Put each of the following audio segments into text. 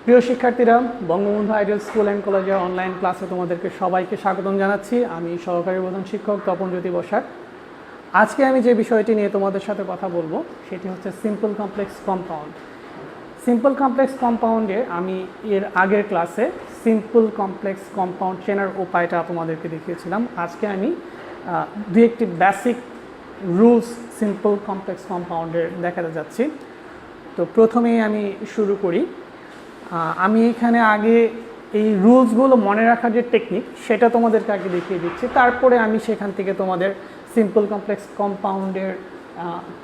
প্রিয় শিক্ষার্থীরা, Bangabandhu ideal school and কলেজের অনলাইন ক্লাসে তোমাদেরকে সবাইকে স্বাগতম জানাচ্ছি। আমি সহকারী প্রধান শিক্ষক তপনজ্যোতি বসাক। আজকে আমি যে বিষয়টি নিয়ে তোমাদের সাথে কথা বলবো সেটি হচ্ছে simple complex compound. Simple complex কম্পাউন্ডে আমি এর আগের ক্লাসে সিম্পল কমপ্লেক্স কম্পাউন্ড চেনার উপায়টা তোমাদেরকে দেখিয়েছিলাম। আজকে আমি দু একটি বেসিক রুলস সিম্পল কমপ্লেক্স কম্পাউন্ডের দেখাতে যাচ্ছি। তো প্রথমেই আমি শুরু করি। আমি এখানে আগে এই রুলসগুলো মনে রাখার যে টেকনিক সেটা তোমাদেরকে আগে দেখিয়ে দিচ্ছি, তারপরে আমি সেখান থেকে তোমাদের সিম্পল কমপ্লেক্স কম্পাউন্ডের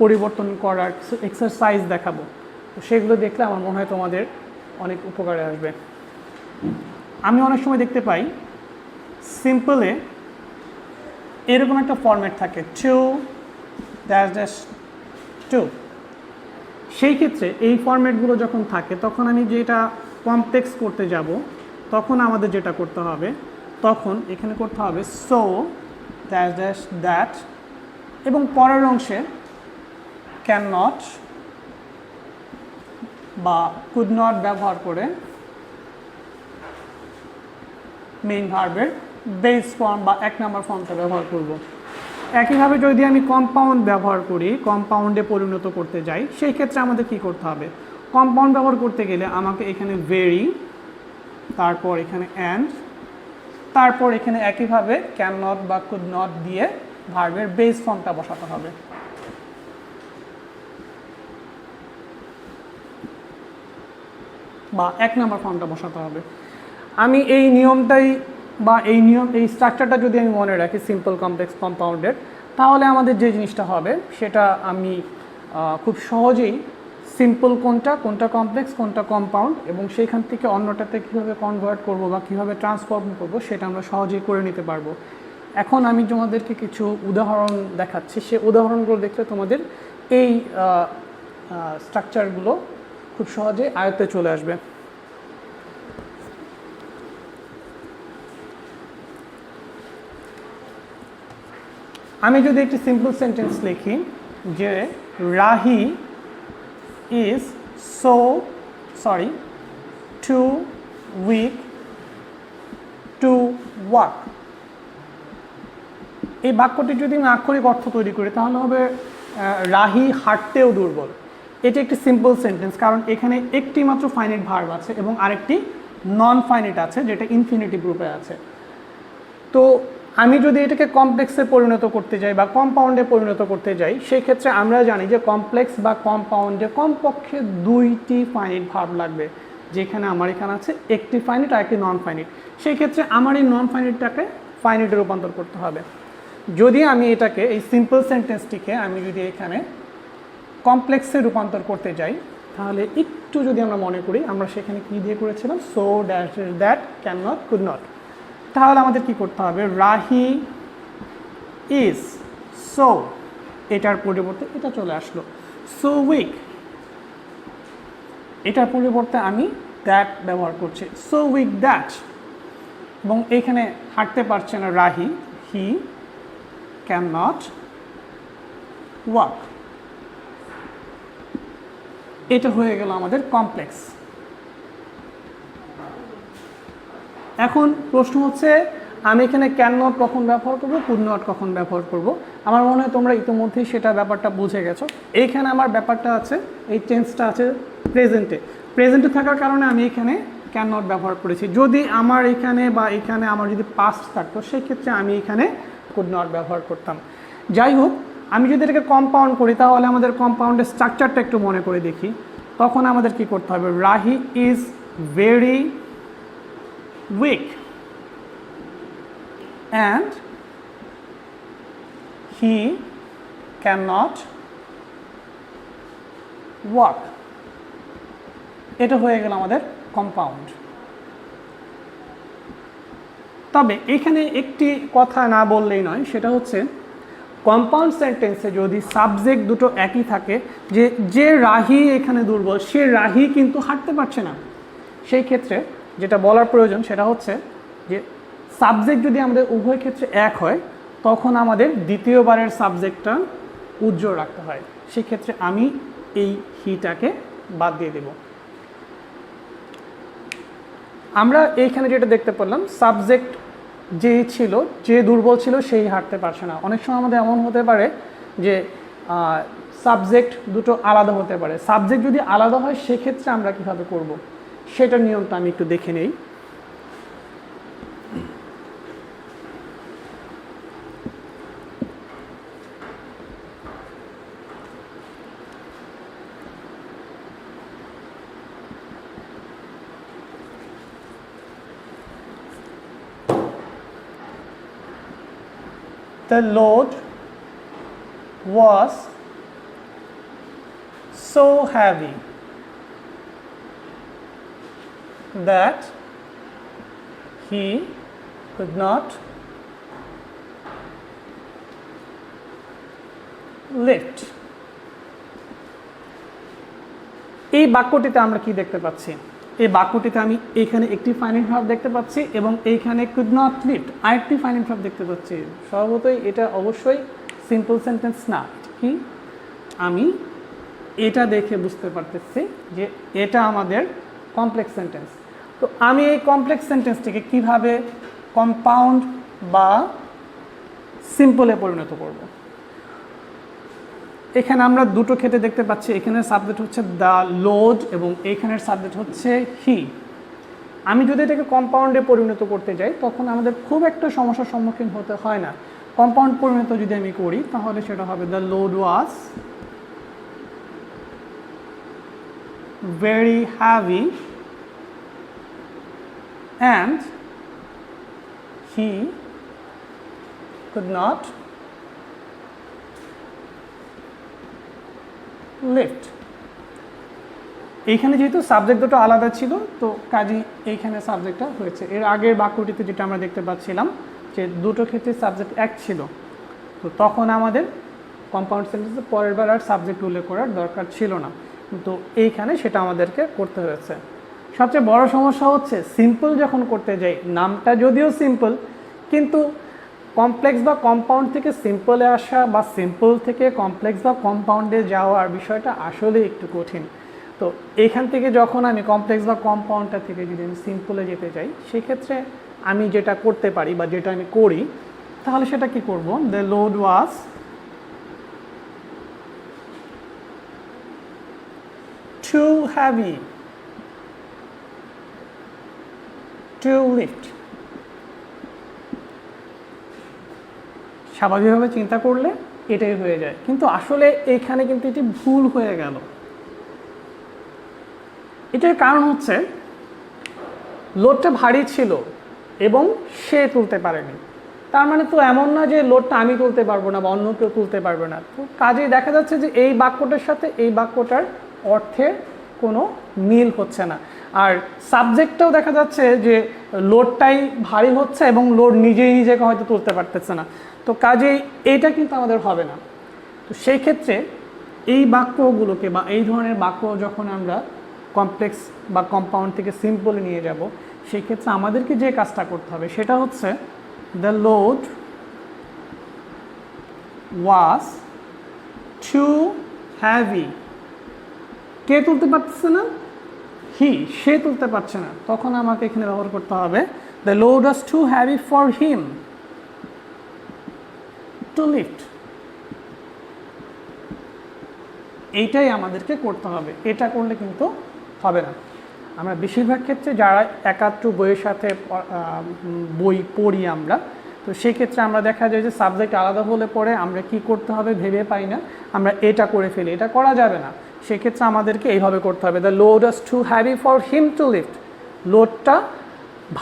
পরিবর্তন করার কিছু এক্সারসাইজ দেখাবো। তো সেগুলো দেখলে আমার মনে হয় তোমাদের অনেক উপকারে আসবে। আমি অনেক সময় দেখতে পাই সিম্পলে এরকম একটা ফরম্যাট থাকে 2-2। সেই ক্ষেত্রে এই ফরম্যাটগুলো যখন থাকে তখন আমি যেটা কমপ্লেক্স করতে যাব তখন আমাদের যেটা করতে হবে, তখন এখানে করতে হবে সো দ্যাট এবং পরের অংশে ক্যান নট বা কুড নট ব্যবহার করে মেইন ভার্বের বেস ফর্ম বা 1 নম্বর ফর্মটা ব্যবহার করব। একইভাবে যদি আমি কম্পাউন্ড ব্যবহার করি, কম্পাউন্ডে পরিণত করতে যাই, সেই ক্ষেত্রে আমাদের কি করতে হবে? কম্পাউন্ড ব্যবহার করতে গেলে আমাকে এখানে ভেরি, তারপর এখানে অ্যান্ড, তারপর এখানে একইভাবে ক্যান নট বা কুড নট দিয়ে ভার্বের বেস ফর্মটা বসাতে হবে। বা 1 নম্বর ফর্মটা বসাতে হবে। আমি এই নিয়মটাই বা এই স্ট্রাকচারটা যদি আমি মনে রাখি সিম্পল কমপ্লেক্স কম্পাউন্ডের, তাহলে আমাদের যে জিনিসটা হবে সেটা আমি খুব সহজেই সিম্পল কোনটা কমপ্লেক্স কোনটা কম্পাউন্ড এবং সেইখান থেকে অন্যটাতে কীভাবে কনভার্ট করব বা কীভাবে ট্রান্সফর্ম করব সেটা আমরা সহজেই করে নিতে পারবো। এখন আমি তোমাদেরকে কিছু উদাহরণ দেখাচ্ছি, সেই উদাহরণগুলো দেখলে তোমাদের এই স্ট্রাকচারগুলো খুব সহজে আয়ত্তে চলে আসবে। আমি যদি একটি সিম্পল সেন্টেন্স লিখি যে Rahi is too weak to walk, এই বাক্যটি যদি আমি আক্ষরিক অর্থ তৈরি করি তাহলে হবে রাহি হাঁটতেও দুর্বল। এটি একটি সিম্পল সেন্টেন্স, কারণ এখানে একটি মাত্র ফাইনাইট ভার্ব আছে এবং আরেকটি নন ফাইনাইট আছে যেটা ইনফিনিটিভ গ্রুপে আছে। তো আমি যদি এটাকে কমপ্লেক্সে পরিণত করতে যাই বা কম্পাউন্ডে পরিণত করতে যাই, সেই ক্ষেত্রে আমরা জানি যে কমপ্লেক্স বা কম্পাউন্ডে কমপক্ষে 2টি ফাইনাইট ভার্ব লাগবে, যেখানে আমার এখানে আছে একটি ফাইনাইট আর একটি নন ফাইনাইট। সেই ক্ষেত্রে আমার এই নন ফাইনাইটটাকে ফাইনাইটে রূপান্তর করতে হবে। যদি আমি এটাকে এই সিম্পল সেন্টেন্সটিকে আমি যদি এখানে কমপ্লেক্সে রূপান্তর করতে যাই, তাহলে একটু যদি আমরা মনে করি আমরা সেখানে কী দিয়ে করেছিলাম, so that can not could not. তাহলে আমাদের কি করতে হবে? রাহি ইজ সো, এটার পরিবর্তে এটা চলে আসলো সো উইক, এটার পরিবর্তে আমি দ্যাট ব্যবহার করছি, সো উইক দ্যাট। এবং এখানে হাঁটতে পারছে না Rahi, he can not walk. এটা হয়ে গেল আমাদের কমপ্লেক্স। এখন প্রশ্ন হচ্ছে আমি এখানে ক্যান নট কখন ব্যবহার করব, কুড নট কখন ব্যবহার করব। আমার মনে হয় তোমরা ইতিমধ্যেই সেটা ব্যাপারটা বুঝে গেছো। এইখানে আমার ব্যাপারটা আছে, এই টেন্সটা আছে প্রেজেন্টে থাকার কারণে আমি এখানে ক্যান নট ব্যবহার করেছি। যদি আমার এখানে বা এখানে আমার যদি পাস্ট থাকতো সেই ক্ষেত্রে আমি এখানে কুড নট ব্যবহার করতাম। যাই হোক, আমি যদি এটাকে কম্পাউন্ড করি তাহলে আমাদের কম্পাউন্ডের স্ট্রাকচারটা একটু মনে করে দেখি। তখন আমাদের কি করতে হবে? Rahi is very weak and he cannot walk. এটা হয়ে গেল আমাদের কম্পাউন্ড। তবে এখানে একটি কথা না বললেই নয়, সেটা হচ্ছে কম্পাউন্ড সেন্টেন্সে যদি সাবজেক্ট দুটো একই থাকে, যে রাহি এখানে দুর্বল সে রাহি কিন্তু হাঁটতে পারছে না, সেই ক্ষেত্রে যেটা বলার প্রয়োজন সেটা হচ্ছে যে সাবজেক্ট যদি আমাদের উভয় ক্ষেত্রে এক হয় তখন আমাদের দ্বিতীয়বারের সাবজেক্টটা উজ্জ্বল রাখতে হয়। সেক্ষেত্রে আমি এই হিটাকে বাদ দিয়ে দেব। আমরা এইখানে যেটা দেখতে পেলাম, সাবজেক্ট যে ছিল, যে দুর্বল ছিল সেই হাঁটতে পারছে না। অনেক সময় আমাদের এমন হতে পারে যে সাবজেক্ট দুটো আলাদা হতে পারে। সাবজেক্ট যদি আলাদা হয় সেক্ষেত্রে আমরা কীভাবে করব, সেটার নিয়মটা আমি একটু দেখে নেই। The load was so heavy that he could not lift. এই বাক্যটিতে আমরা কি দেখতে পাচ্ছি? এই বাক্যটিতে আমি এখানে একটি ফাইনাইট ভার্ব দেখতে পাচ্ছি এবং এইখানে কুড নট লিফট আরেকটি ফাইনাইট ভার্ব দেখতে পাচ্ছি। স্বভাবতই এটা অবশ্যই সিম্পল সেন্টেন্স না। কি আমি এটা দেখে বুঝতে পারতেছি যে এটা আমাদের কমপ্লেক্স সেন্টেন্স। তো আমি এই কমপ্লেক্স সেন্টেন্সটিকে কিভাবে কম্পাউন্ড বা সিম্পলে পরিণত করব? এখানে আমরা দুটো ক্ষেত্রে দেখতে পাচ্ছি। এখানের সাবজেক্ট হচ্ছে দ্য লোড এবং এইখানের সাবজেক্ট হচ্ছে হি। আমি যদি এটাকে কম্পাউন্ডে পরিণত করতে যাই তখন আমাদের খুব একটা সমস্যার সম্মুখীন হতে হয় না। কম্পাউন্ড পরিণত যদি আমি করি তাহলে সেটা হবে the load was very heavy and he could not lift. এইখানে যেহেতু সাবজেক্ট দুটো আলাদা ছিল তো কাজেই এইখানে সাবজেক্টটা হয়েছে। এর আগের বাক্যটিতে যেটা আমরা দেখতে পাচ্ছিলাম যে দুটো ক্ষেত্রে সাবজেক্ট এক ছিল, তো তখন আমাদের কম্পাউন্ড সেন্টেন্সে পরের বার আর সাবজেক্ট উল্লেখ করার দরকার ছিল না, কিন্তু এইখানে সেটা আমাদেরকে করতে হয়েছে। সবচেয়ে বড় সমস্যা হচ্ছে সিম্পল যখন করতে যাই, নামটা যদিও সিম্পল কিন্তু কমপ্লেক্স বা কম্পাউন্ড থেকে সিম্পলে আসা বা সিম্পল থেকে কমপ্লেক্স বা কম্পাউন্ডে যাওয়ার বিষয়টা আসলে একটু কঠিন। তো এখান থেকে যখন আমি কমপ্লেক্স বা কম্পাউন্ডটা থেকে যদি আমি সিম্পলে যেতে চাই সেক্ষেত্রে আমি যেটা করতে পারি বা যেটা আমি করি তাহলে সেটা কি করব? The load was too heavy to lift. স্বাভাবিকভাবে চিন্তা করলে এটাই হয়ে যায়, কিন্তু আসলে এখানে কিন্তু এটি ভুল হয়ে গেল। এটার কারণ হচ্ছে লোডটা ভারী ছিল এবং সে তুলতে পারেনি। তার মানে তো এমন না যে লোডটা আমি তুলতে পারবো না বা অন্য কেউ তুলতে পারবে না। তো কাজেই দেখা যাচ্ছে যে এই বাক্যটার সাথে এই বাক্যটার অর্থের কোনো মিল হচ্ছে না। আর সাবজেক্টটাও দেখা যাচ্ছে যে লোডটাই ভারী হচ্ছে এবং লোড নিজেই নিজেকে হয়তো তুলতে পারতেছে না। তো কাজেই এইটা কিন্তু আমাদের হবে না। তো সেই ক্ষেত্রে এই বাক্যগুলোকে বা এই ধরনের বাক্য যখন আমরা কমপ্লেক্স বা কম্পাউন্ড থেকে সিম্পলে নিয়ে যাব সেই ক্ষেত্রে আমাদেরকে যে কাজটা করতে হবে সেটা হচ্ছে the load was too heavy. কে তুলতে পারতেছে না? সে তুলতে পারছে না। তখন আমাকে এখানে ব্যবহার করতে হবে the load was too heavy for him to lift. এইটাই আমাদেরকে করতে হবে। এটা করলে কিন্তু হবে না। আমরা বেশিরভাগ ক্ষেত্রে যারা একাত্র বইয়ের সাথে বই পড়ি আমরা, তো সেই ক্ষেত্রে আমরা দেখা যায় যে সাবজেক্ট আলাদা হলে পরে আমরা কি করতে হবে ভেবে পাই না, আমরা এটা করে ফেলি। এটা করা যাবে না। সেক্ষেত্রে আমাদেরকে এইভাবে করতে হবে the load was too heavy for him to lift. লোডটা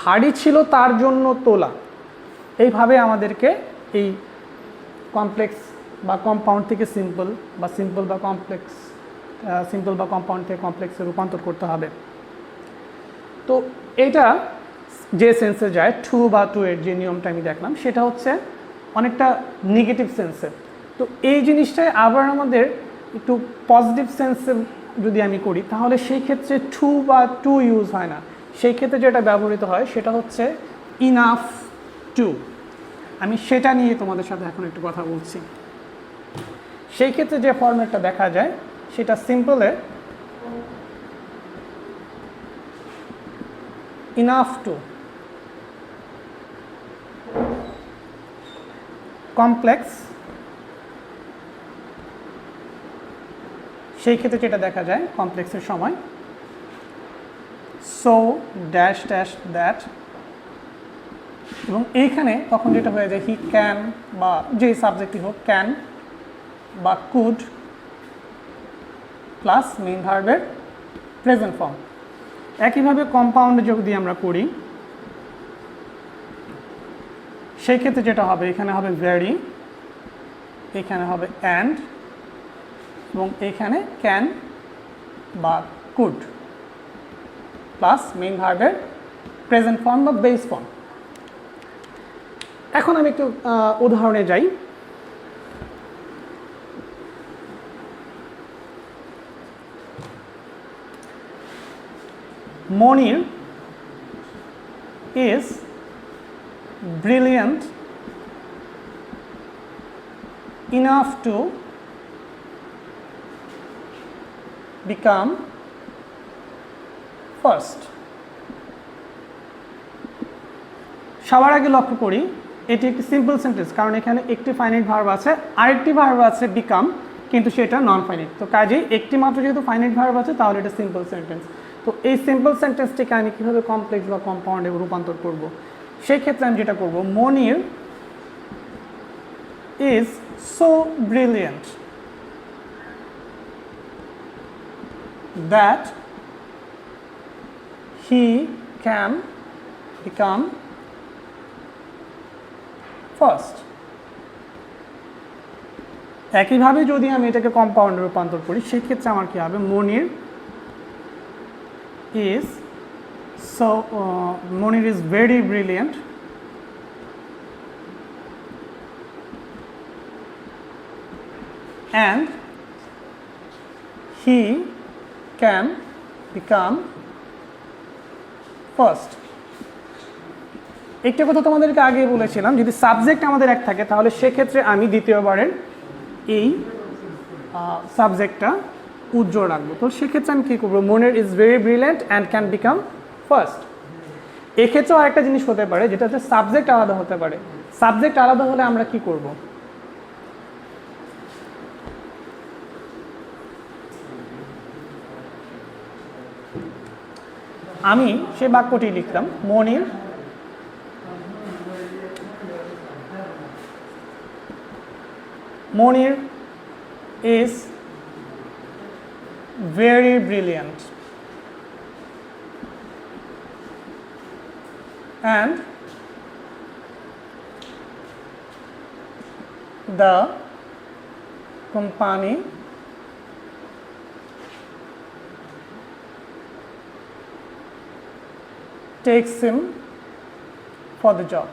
ভারী ছিল তার জন্য তোলা। এইভাবে আমাদেরকে এই কমপ্লেক্স বা কম্পাউন্ড থেকে সিম্পল বা সিম্পল বা কমপ্লেক্স, সিম্পল বা কম্পাউন্ড থেকে কমপ্লেক্সে রূপান্তর করতে হবে। তো এটা যে সেন্সে যায় টু বা টু এর যে নিয়মটা আমি দেখলাম সেটা হচ্ছে অনেকটা নেগেটিভ সেন্সে। তো এই জিনিসটাই আবার আমাদের একটু পজিটিভ সেন্সে যদি আমি করি তাহলে সেই ক্ষেত্রে টু বা টু ইউজ হয় না। সেই ক্ষেত্রে যেটা ব্যবহৃত হয় সেটা হচ্ছে ইনাফ টু। আমি সেটা নিয়ে তোমাদের সাথে এখন একটু কথা বলছি। সেই ক্ষেত্রে যে ফরম্যাটটা দেখা যায় সেটা সিম্পলে enough to complex, সেই ক্ষেত্রে যেটা দেখা যায় কমপ্লেক্সের সময় so ড্যাশ ড্যাশ দ্যাট, এবং এইখানে তখন যেটা হয়ে যায় হি ক্যান বা যে সাবজেক্টই হোক ক্যান বা কুড প্লাস মেইন ভার্বের প্রেজেন্ট ফর্ম। একইভাবে কম্পাউন্ডে যদি আমরা করি সেই ক্ষেত্রে যেটা হবে এখানে হবে ভেরি, এখানে হবে অ্যান্ড, এবং এখানে ক্যান বা কুড প্লাস মেইন ভার্বের প্রেজেন্ট ফর্ম বা বেস ফর্ম। এখন আমি একটু উদাহরণে যাই। Monir is brilliant enough to become first. সবার আগে লক্ষ্য করি এটি একটি সিম্পল সেন্টেন্স, কারণ এখানে একটি ফাইনাইট ভার্ব আছে, আরেকটি ভার্ব আছে বিকাম, কিন্তু সেটা নন ফাইনাইট। তো কাজেই একটি মাত্র যেহেতু ফাইনাইট ভার্ব আছে তাহলে এটা সিম্পল সেন্টেন্স। তো এই সিম্পল সেন্টেন্সটিকে আমি কীভাবে কমপ্লেক্স বা কম্পাউন্ডে রূপান্তর করব, সেই ক্ষেত্রে আমি যেটা করব, Monir is so brilliant that he can become first. একইভাবে যদি আমি এটাকে কম্পাউন্ডে রূপান্তর করি সেই ক্ষেত্রে আমার কী হবে, মনির is so Monir is very brilliant and he can become first. একটা কথা তোমাদেরকে আগে বলেছিলাম, যদি সাবজেক্ট আমাদের এক থাকে তাহলে সেক্ষেত্রে আমি দ্বিতীয়বারের এই সাবজেক্টটা উজ্জ্বল রাখবো। তো সেক্ষেত্রে আমি কী করবো, Monir is very brilliant and can become first. এক্ষেত্রেও আরেকটা জিনিস হতে পারে, যেটা হচ্ছে সাবজেক্ট আলাদা হতে পারে। সাবজেক্ট আলাদা হলে আমরা কি করব, আমি সে বাক্যটি লিখলাম, মনির is very brilliant and the company takes him for the job.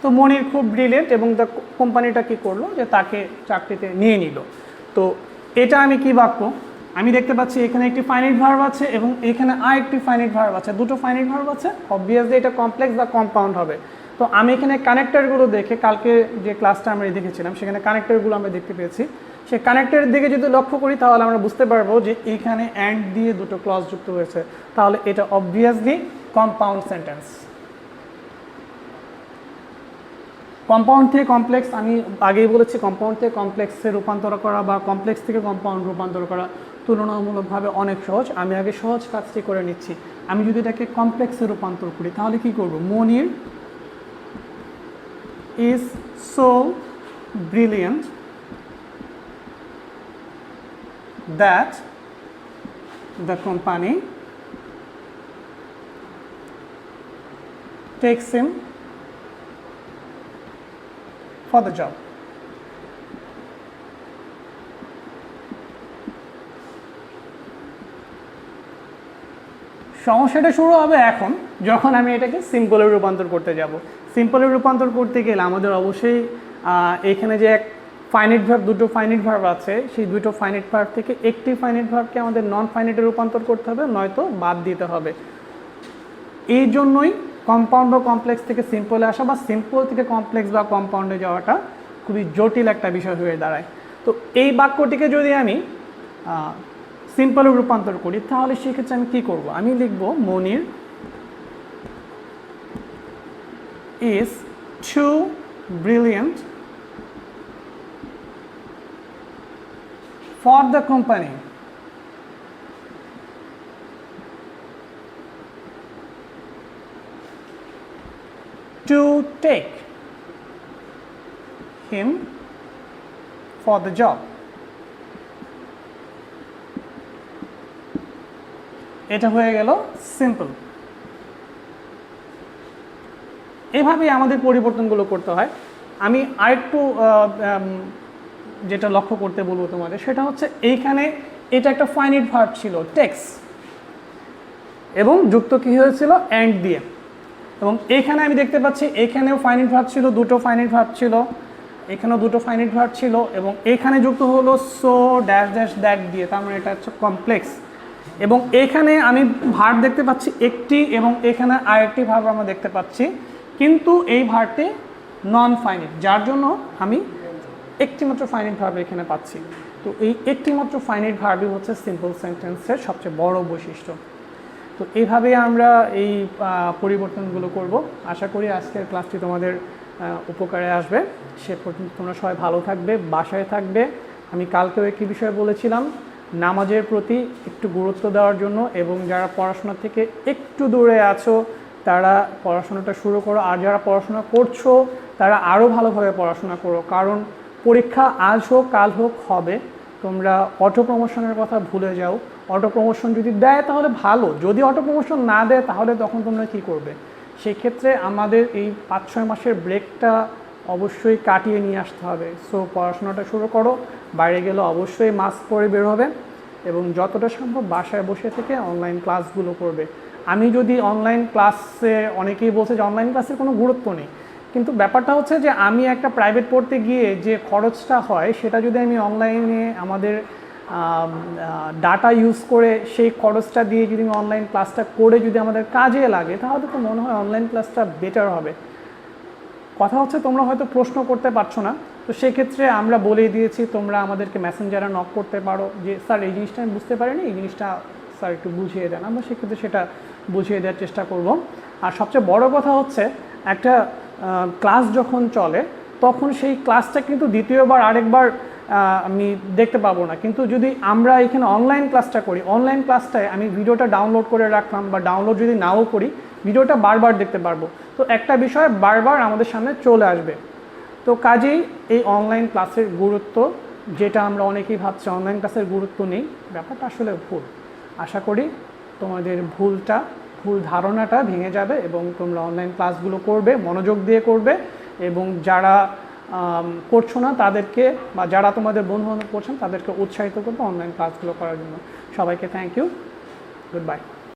তো মনির খুব ব্রিলিয়েন্ট এবং দ্য কোম্পানিটা কী করলো, যে তাকে চাকরিতে নিয়ে নিল। তো এটা আমি কি বাক্য, আমি দেখতে পাচ্ছি এখানে একটি ফাইনাইট ভার্ব আছে এবং এখানে আরেকটি ফাইনাইট ভার্ব আছে, দুটো ফাইনাইট ভার্ব আছে, অবভিয়াসলি এটা কমপ্লেক্স বা কম্পাউন্ড হবে। তো আমি এখানে কানেক্টরগুলো দেখে, কালকে যে ক্লাসটা আমরা দেখেছিলাম সেখানে কানেক্টরগুলো আমরা দেখতে পেয়েছি, সেই কানেক্টরের দিকে যদি লক্ষ্য করি তাহলে আমরা বুঝতে পারবো যে এইখানে অ্যান্ড দিয়ে দুটো ক্লজ যুক্ত হয়েছে, তাহলে এটা অবভিয়াসলি কম্পাউন্ড সেন্টেন্স। কম্পাউন্ড থেকে কমপ্লেক্স, আমি আগেই বলেছি কম্পাউন্ড থেকে কমপ্লেক্সে রূপান্তর করা বা কমপ্লেক্স থেকে কম্পাউন্ড রূপান্তর করা তুলনামূলকভাবে অনেক সহজ। আমি আগে সহজ কাজটি করে নিচ্ছি। আমি যদি এটাকে কমপ্লেক্সে রূপান্তর করি তাহলে কি করব, Monir is so brilliant that the company takes him for the job. সমস্যাটা শুরু হবে এখন যখন আমি এটাকে সিম্পলে রূপান্তর করতে যাব। সিম্পলে রূপান্তর করতে গেলে আমাদের অবশ্যই এখানে যে এক ফাইনাইট ভার্ব, দুটো ফাইনাইট ভার্ব আছে, সেই দুটো ফাইনাইট ভার্ব থেকে একটি ফাইনাইট ভার্বকে আমাদের নন ফাইনাইটে রূপান্তর করতে হবে, নয়তো বাদ দিতে হবে। এই জন্যই কম্পাউন্ড বা কমপ্লেক্স থেকে সিম্পলে আসা বা সিম্পল থেকে কমপ্লেক্স বা কম্পাউন্ডে যাওয়াটা খুবই জটিল একটা বিষয় হয়ে দাঁড়ায়। তো এই বাক্যটিকে যদি আমি সিম্পলে রূপান্তর করি তাহলে সেক্ষেত্রে আমি কী করব, আমি লিখব মনির is too brilliant for the company to take him for the job. এটা হয়ে গেল সিম্পল। এভাবেই আমাদের পরিবর্তনগুলো করতে হয়। আমি আরেকটু যেটা লক্ষ্য করতে বলবো তোমাদের সেটা হচ্ছে এইখানে এটা একটা ফাইনাইট ভার্ব ছিল টেক্স, এবং যুক্ত কি হয়েছিল অ্যান্ড দিয়ে, এবং এইখানে আমি দেখতে পাচ্ছি এখানেও ফাইনাইট ভার্ব ছিল, দুটো ফাইনাইট ভার্ব ছিল, এখানেও দুটো ফাইনাইট ভার্ব ছিল, এবং এখানে যুক্ত হলো সো ড্যাশ ড্যাশ দ্যাট দিয়ে, তার মানে এটা হচ্ছে কমপ্লেক্স। এবং এখানে আমি ভার্ব দেখতে পাচ্ছি একটি, এবং এখানে আরেকটি ভার্ব আমরা দেখতে পাচ্ছি, কিন্তু এই ভার্বটি নন ফাইনাইট, যার জন্য আমি একটিমাত্র ফাইনাইট ভার্ব এখানে পাচ্ছি। তো এই একটিমাত্র ফাইনাইট ভার্বই হচ্ছে সিম্পল সেন্টেন্সের সবচেয়ে বড় বৈশিষ্ট্য। তো এইভাবেই আমরা এই পরিবর্তনগুলো করব। আশা করি আজকের ক্লাসটি তোমাদের উপকারে আসবে। সে পর্যন্ত তোমরা সবাই ভালো থাকবে, বাসায় থাকবে। আমি কালকেও একটি বিষয় বলেছিলাম, নামাজের প্রতি একটু গুরুত্ব দেওয়ার জন্য, এবং যারা পড়াশোনা থেকে একটু দূরে আছো তারা পড়াশোনাটা শুরু করো, আর যারা পড়াশোনা করছো তারা আরও ভালোভাবে পড়াশোনা করো, কারণ পরীক্ষা আজ হোক কাল হোক হবে। তোমরা অটো প্রমোশনের কথা ভুলে যাও। অটো প্রমোশন যদি দেয় তাহলে ভালো, যদি অটো প্রমোশন না দেয় তাহলে তখন তোমরা কী করবে? সেক্ষেত্রে আমাদের এই 5-6 মাসের ব্রেকটা অবশ্যই কাটিয়ে নিয়ে আসতে হবে। সো পড়াশোনাটা শুরু করো, বাইরে গেলে অবশ্যই মাস্ক পরে বের হবে, এবং যতটা সম্ভব বাসায় বসে থেকে অনলাইন ক্লাসগুলো করবে। আমি যদি অনলাইন ক্লাসে, অনেকেই বলছে যে অনলাইন ক্লাসের কোনো গুরুত্ব নেই, কিন্তু ব্যাপারটা হচ্ছে যে আমি একটা প্রাইভেট পড়তে গিয়ে যে খরচটা হয় সেটা যদি আমি অনলাইনে আমাদের ডাটা ইউজ করে সেই খরচটা দিয়ে যদি আমি অনলাইন ক্লাসটা করে যদি আমাদের কাজে লাগে, তাহলে তো মনে হয় অনলাইন ক্লাসটা বেটার হবে। কথা হচ্ছে তোমরা হয়তো প্রশ্ন করতে পারছো না, তো সেক্ষেত্রে আমরা বলেই দিয়েছি, তোমরা আমাদেরকে মেসেঞ্জারে নক করতে পারো যে স্যার এই জিনিসটা আমি বুঝতে পারিনি, এই জিনিসটা স্যার একটু বুঝিয়ে দেন। আমরা সেক্ষেত্রে সেটা বুঝিয়ে দেওয়ার চেষ্টা করব। আর সবচেয়ে বড় কথা হচ্ছে, একটা ক্লাস যখন চলে তখন সেই ক্লাসটা কিন্তু দ্বিতীয়বার আরেকবার আমি দেখতে পাবো না, কিন্তু যদি আমরা এখানে অনলাইন ক্লাসটা করি, অনলাইন ক্লাসটায় আমি ভিডিওটা ডাউনলোড করে রাখলাম, বা ডাউনলোড যদি নাও করি ভিডিওটা বারবার দেখতে পারবো, তো একটা বিষয় বারবার আমাদের সামনে চলে আসবে। তো কাজেই এই অনলাইন ক্লাসের গুরুত্ব, যেটা আমরা অনেকেই ভাবছি অনলাইন ক্লাসের গুরুত্ব নেই, ব্যাপারটা আসলে ভুল। আশা করি তোমাদের ভুল ধারণাটা ভেঙে যাবে, এবং তোমরা অনলাইন ক্লাসগুলো করবে, মনোযোগ দিয়ে করবে, এবং যারা করছো না তাদেরকে, বা যারা তোমাদের বন্ধু বান্ধব করছেন তাদেরকে উৎসাহিত করবে অনলাইন ক্লাসগুলো করার জন্য। সবাইকে থ্যাংক ইউ, গুড বাই।